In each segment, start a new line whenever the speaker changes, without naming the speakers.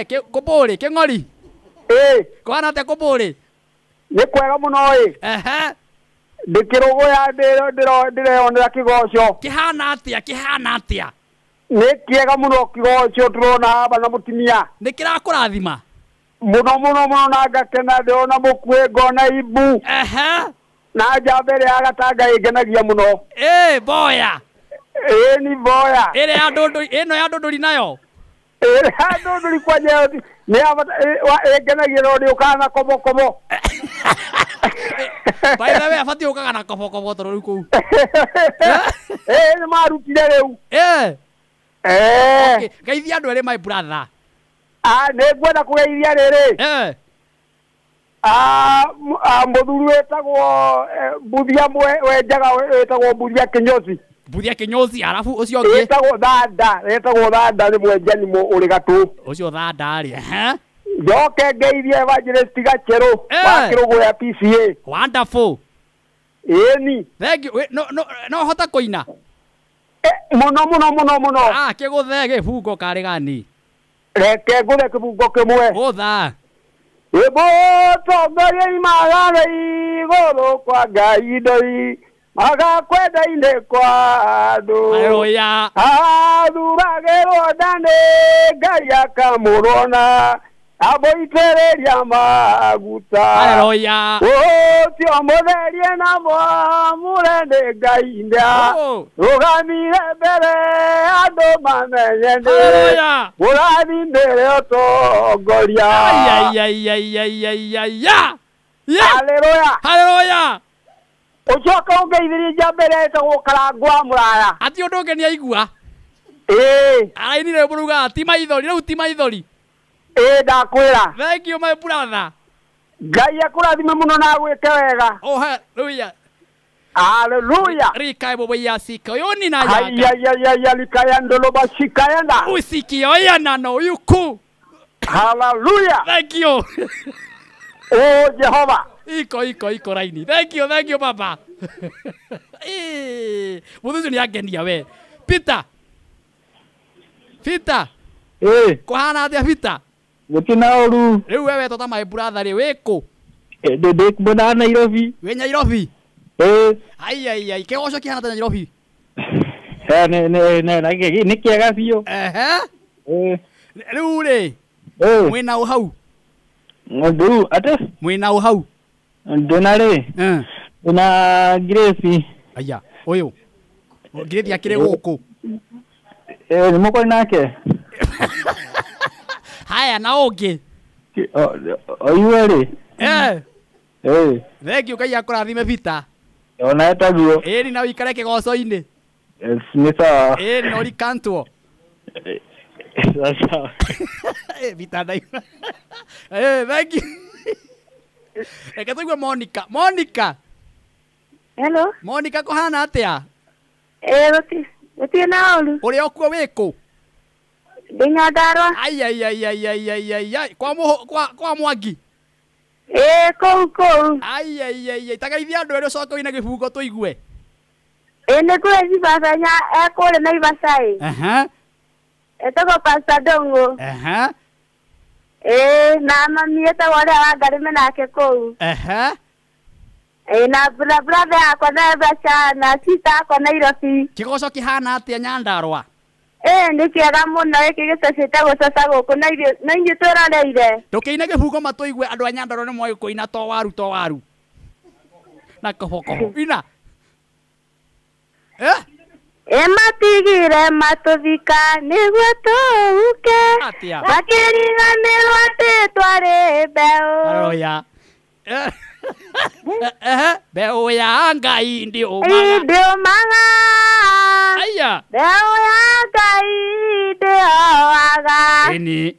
Kupuri king'ori kwana atia kupuri
ni kwega muno ndikiruguya ndireonera kigoco
kihana atia
ni kiega muno kigoco turona haba na mutimia
ni kirakurathima
muno na ngakena ndiona mukue ngona ibu na njambere ya gatanga ingenagia muno
boya
ni boya
ino ya ndunduri nayo
ya ndunduri kwanye ni ingenagia no ndi ukana kobo
by the way afati ukaga na kobo toro ku
ni marutire riu
okay geithia andu eri my brother
ni ngwenda kugeithia riri muthuri wetagwo mbuthia wenjaga wetagwo mbuthia kinyozi arafu ucio ngi wetagwo thanda ni mwenjani uri gatu
ucio thanda ri
njoke ngeithia evangelist gacheru wa kirugo ya PCA
wonderful
ni
thank you no hota kuina
muno
kiguthe gibungo kari gani
reke nguthe kibungo kimwe
gutha
tongoria imagana iguru kwa ngai ndoi magakwenda-inĩ kwa andũ athuragĩrwo ndani ngai akamũrona amũitĩrĩria maguta ũcio mũtherie na mwamũre nĩ ngai nda rũgamire mbere andũ mamenye nĩ mũrathimĩre ũtongoria
haleluya
ucoka ungeithirie njambere tugũkarangwa mũraya
ati ũndũ ũngĩ nĩaigua arainire mũruga ti maithori rĩu ti maithori
ndakwĩra
thank you my brother
ngai akũrathime mũno na gwĩke wega haleluya
rikae boboya sikio ni na
ya likaya ndolo basikaya na
usikio yana no yuku
haleluya
thank you
Jehova
iko raini thank you baba muthucio ni agenia we Peter kuhana atia Peter
gutina uru
riu wewe tota my brother ri wiku
ndek mbona Nairobi
we Nairobi ai kigoco kihana ta Nairobi
ne kiega biũ
riu ri mwina uhau
ndu ate
mwina uhau
ndona ri na Grace
aya uyu Grace akire guku
ni muko nake
haya na ungi
oyu ri
thank you kai akurathime Peter
ona etagio
ni na wikare kigoco-ini
ni sawa
ni ori kantuo
sasa
Peter dai thank you tuigue Monica
hello
Monica kuhana atia
gutirĩ na ũru
ũrĩa okuo wĩkũ
ndĩ Nyandarua
ai kwa Mwangi
kũu
ai tagaithia andũ erĩ ũcoke wĩna gĩbungo tũigue
nĩ kũrĩ Naivasha kũrĩ Naivasha etagwo Pastor Ndũng'ũ na mami etagwo ũrĩa wa Ngarime nake kũu na brother yakwa Naivasha na sister yakwa Nairobi
kigoco kihana atia Nyandarua
nĩ kĩega mũno gĩkĩ gĩcocete gũcoca gũkũ na inyuĩ twĩroreire
ndũkĩine gĩbungo matũigue andũ a Nyandarua nĩ moĩ kũina to waru na kobokobo ina
matigire matũthika nĩguo tũhuke makĩriganĩrwo atĩ twarĩ mbeũ
mbeũ ya Ngai
ndiũmaga mbeũ ya Ngai ndĩoaga
ini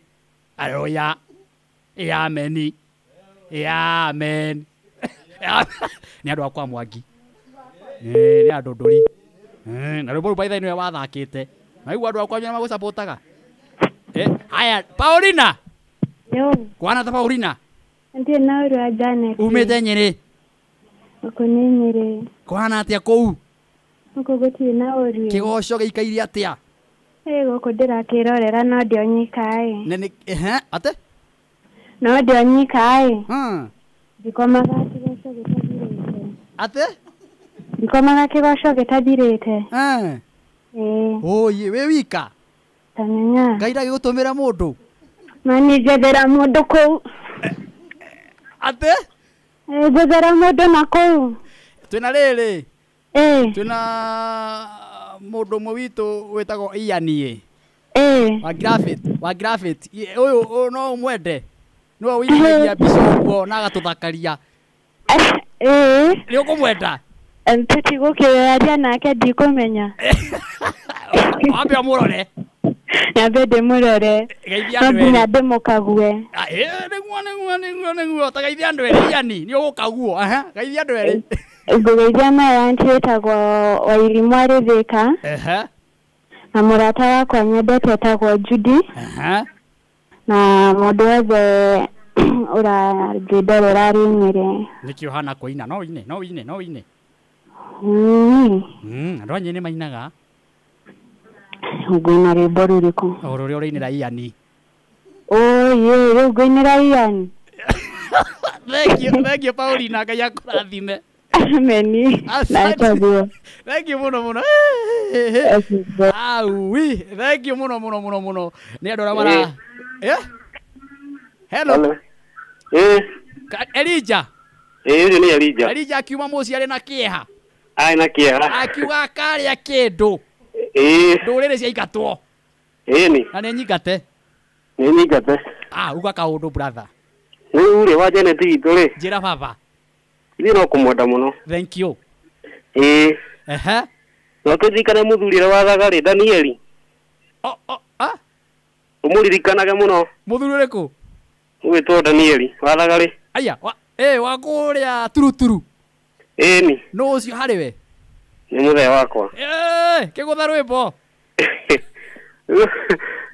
haleluya amen nĩ andũ akwa Mwangi nĩ andũ ndũri na rwĩmbo rũu by the way nĩwe wathakĩte naigua andũ akwa nĩ magũcapotaga haya Paulina kwana ta Paulina
ndirĩ na ũru wa Janet
umĩte Nyĩrĩ
gũkũ nĩ Nyĩrĩ
kwana atia kũu
gũkũ gũtirĩ na ũru
kĩgoco gĩikaire atia
Guku ndirakirorera no ndio nyika
Nene ate?
No ndio nyika Ndikomaga kigoco gitathirite.
Ate?
Ndikomaga kigoco gitathirite.
Oye we wika.
Tamenya.
Ngaira gigutumira mundu.
Mani jethera mundu kuu.
Ate?
Jethera mundu na kuu.
Twina riri. Twina mundu mwe witu wetagwo Ianie. Wa graffiti. Uyu no umwende. No wikiria bico guo na agatuthakaria. Ni ukumwenda?
Tutigukiraria nake ndikumenya.
Wambe amurore.
Nyambe ndimurore.
Geithia andu eri.
Ndimukague.
Niguo tagaithia andu eri yani ni ugukaguo. Geithia andu eri.
Ngugeithia maya ntitagwo Wairimu Arithika. Na murata wakwa nyendete etagwo Judy. Na mundu wothe urangindorera ari-inire.
Nikio hana kuina no ine. Andu anyu ni mainaga.
Nguina rwimbo ruriku.
Ruria urainira Iani.
Ye riu nguinira Iani.
Thank you Paulina, Ngai akurathime.
Ameni.
Thank you muno. Aui, thank you muno. Ni andu mara. Hello. Elijah.
Ni Elijah.
Elijah akiuma muci ari na kieha.
Na kieha.
Akiuga karia kindu. Ndurire cia ikatwo.
Ni.
Na ni nyingate. Uga kaundu brother.
Ni uri wa Janet gitu ri.
Njira baba.
Ni no kumwenda muno.
Thank you.
No tuthikane muthurire wa thagari Danieli. Umuririkanaga muno.
Muthuri riku?
Witwo Danieli wa thagari.
Aya, wa kuria turuturu.
Ni.
No ucio hariwe.
Ni muthee wakwa.
Kigutha rwimbo.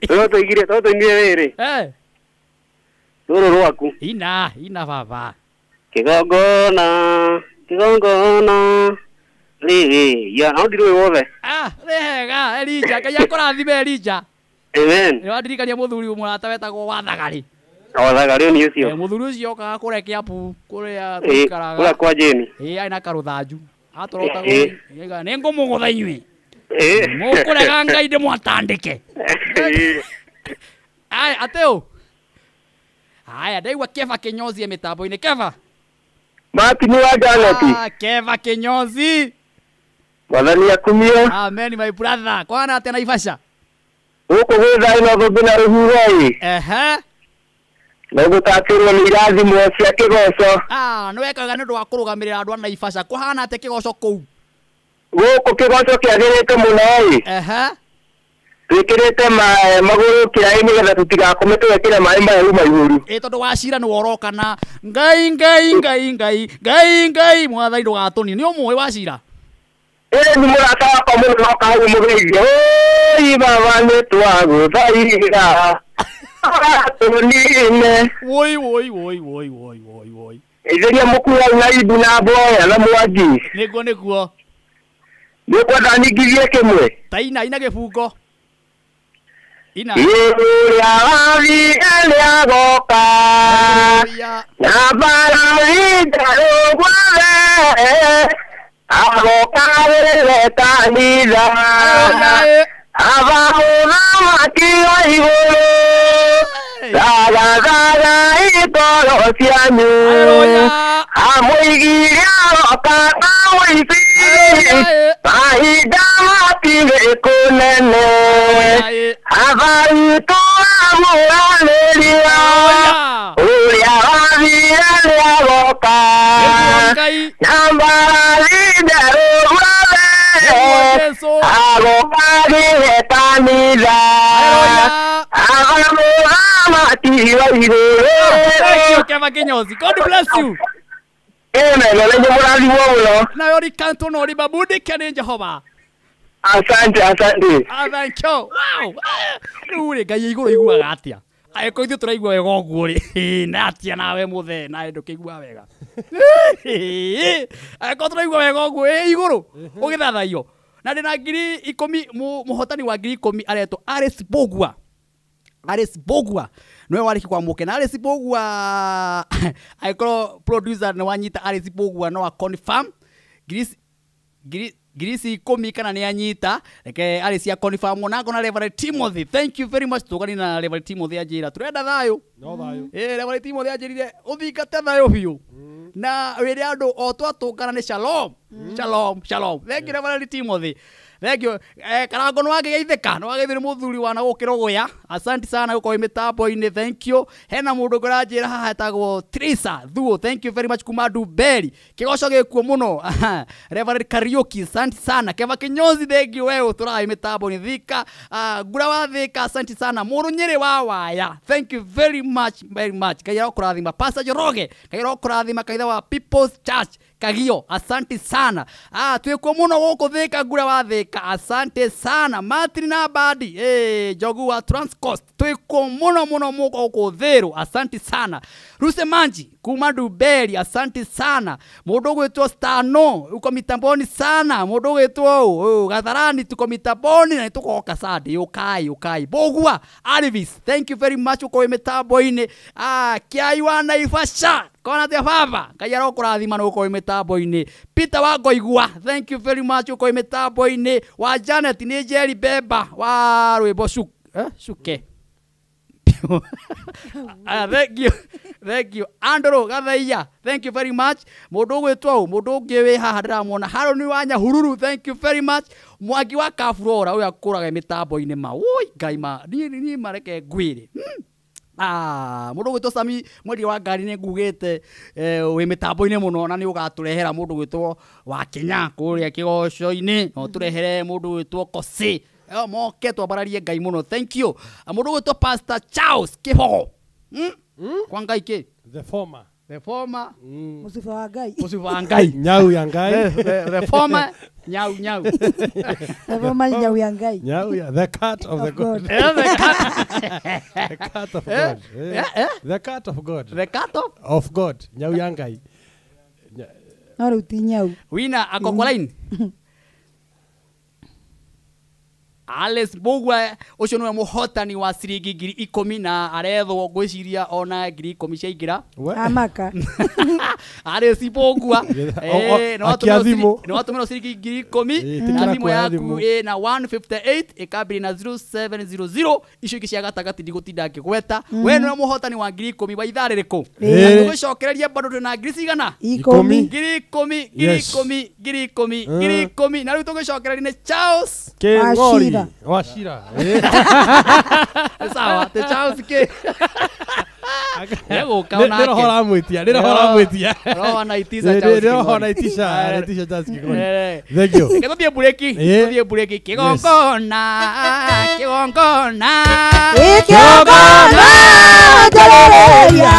Toto ingire riri. Ruru rwaku.
Ina baba.
Kigongona. Ya, no ndiruwe wothe.
Rehega Elijah, Ngai akurathime Elijah.
Amen.
Ni wadirikania muthuri umurata wetagwo wa thagari.
Thagari ni ucio.
Muthuri ucio okaga kurekia pu kuria tukaraga.
Kula kwa Jeni.
Aina karuthanju. Atorota go. Ni ngumugutha inywe. Mukurega Ngai ndimwatandike. Ateo. Ndaigua Keva Kinyozi mitambo-ini. Keva.
Martin wa Janet.
Keva Kinyozi.
Mwathani akumie.
Amen my brother. Kwana ate Naivasha.
Guku gwitha ino thubina ruhuroi. Na gutakirwo ni irathimo cia kigoco.
Ni wekaga ni ndu wa kurugamirira andu a Naivasha. Kuhana ate kigoco kuu?
Guku kigoco kiagirite muno twikirite maguru kiraini getha tutigakome twekire mai mahehu maihuru. Tondu wacira ni worokana Ngai mwathani ndugatuni ni umwe wacira. Ni murata wakwa muno noka hau mugeithie. Baba ni twaguthaira. Tunine. Woi. Itheria mukura na ibu na boya na mwangi. Niguo. Ni kwenda ningithie kimwe. Taina ina gibungo. Ina. Iria wathi elia goka. Na barabara rugwe. Agoka wele kanitha. Abahuna makiwa iguru. Daga itoro cianyu. Amuigiria goka na wifi. Mahinda matirĩ kũnene. Athari tũramũranĩria. Ũrĩa wathire nĩagoka. Na mbarathi njerũ guothe. Agoka ngihe kanitha. Agamũthamaki wa igũrũ. Thank you Keva Kinyozi. God bless you. Amen. Nĩ mũrathimwo mũno. Na yori kanto no ri babudike ni Jehova. Asante. Thank you. Wow. Uri Ngai iguru iguaga atia. Ko ithu turaigua wega uguo ri. Na atia nawe muthe na ndukigua wega. Ko turaigua wega uguo iguru. Ugithathaio.
na ndina ngiri 10 muhotani wa ngiri 10 aretwo Alice Bogwa. Alice Bogwa no wariki kwa muke na Alice Bogwa aikoro producer no wanyita Alice Bogwa no confirm Girisi 10 kana ni anyita reke Alice ya confirm onako na Reverend Timothy. Thank you very much tugani na Reverend Timothy ajira turenda thayo
no thayo
Reverend Timothy ajirire uthingate thayo biu na wiri andu o twatungana ni shalom shalom shalom. Thank you Reverend Timothy. Thank you. Karango no wageitheka no wageithire muthuri wana gukirogoya. Asante sana uko mitambo-ini. Thank you. Hena mundu ngurajira haha etagwo Teresa Thuo. Thank you very much kuma Duberi. Kigoco gikuo muno. Reverend Karaoke. Asante sana. Keva Kinyozi thank you wewe turai mitambo-ini Thika. Ngura wa Thika asante sana. Muru Nyeri wa Waya. Thank you very much very much. Kayira okurathima Pastor Joroge. Kayira okurathima kaitha wa People's Church. Kagio, asante sana. Twiko muno guku Thika ngura wa Thika. Asante sana. Martin na Badi. Jogu wa Transcoast. Twiko muno muno muko guku Thiru. Asante sana. Ruse Manji kuma Duberi. Asante sana. Mundu gwitwo Stano uko mitamboni sana. Mundu gwitwo Gatharani tuko mitamboni na tuko Kasadi. Ukai. Bogwa Alvis. Thank you very much uko mitambo-ini. Kiaiwa na Ifasha. Kona te baba kayaro kurathima no ko mitambo-ini. Peter wa Ngoigua thank you very much uko mitambo-ini. Wa Janet ni Jerry Beba wa Rwimbo Shuke. Thank you Andro Gathaiya thank you very much. Mundu gwitwo mundu ngiwe haha ndiramona Haroni wa Nyahururu thank you very much. Mwangi wa Kafurora uya kuraga mitambo-ini ma oi ngai ma ni mareke ngwire mundu gwitwo Sami mweri wa ngari ni ngugite wi mitambo-ini muno na ni ugaturehera mundu gwitwo wa Kenya kuria kigoco-ini no turehere mundu gwitwo Kosi moke twambararie ngai muno thank you. Mundu gwitwo Pastor Charles Kihogo kwa ngai ki
the former
Musifa wa ngai
nyau ya ngai
the former nyau
the former nyau ya ngai
the cat of the God
the
cat of God the cat of God nyau ya ngai
aruti nyau
wina akoko line Alice Bogwa ucio niwe muhotani wa ciringi ngiri 10 na arethwo gwiciria ona ngiri 10 ciaingira
amaka
Alice Bogwa no atumira ciringi ngiri 10 na thimo yaku na 158 ikabiri na 0700 icio iki cia gatagati ndigutinda ngigweta we niwe muhotani wa ngiri 10 wa ithare riko ngucokereria bado na ngiri cigana 10 ngiri 10 na riu tugicokereria ni Charles
Kengori Washira
sawa te Charles ke Ego kauna
ndio hora mwitia
roho na itisha
Charles Kengori thank you
ketobie bureki kigongona
Jaleria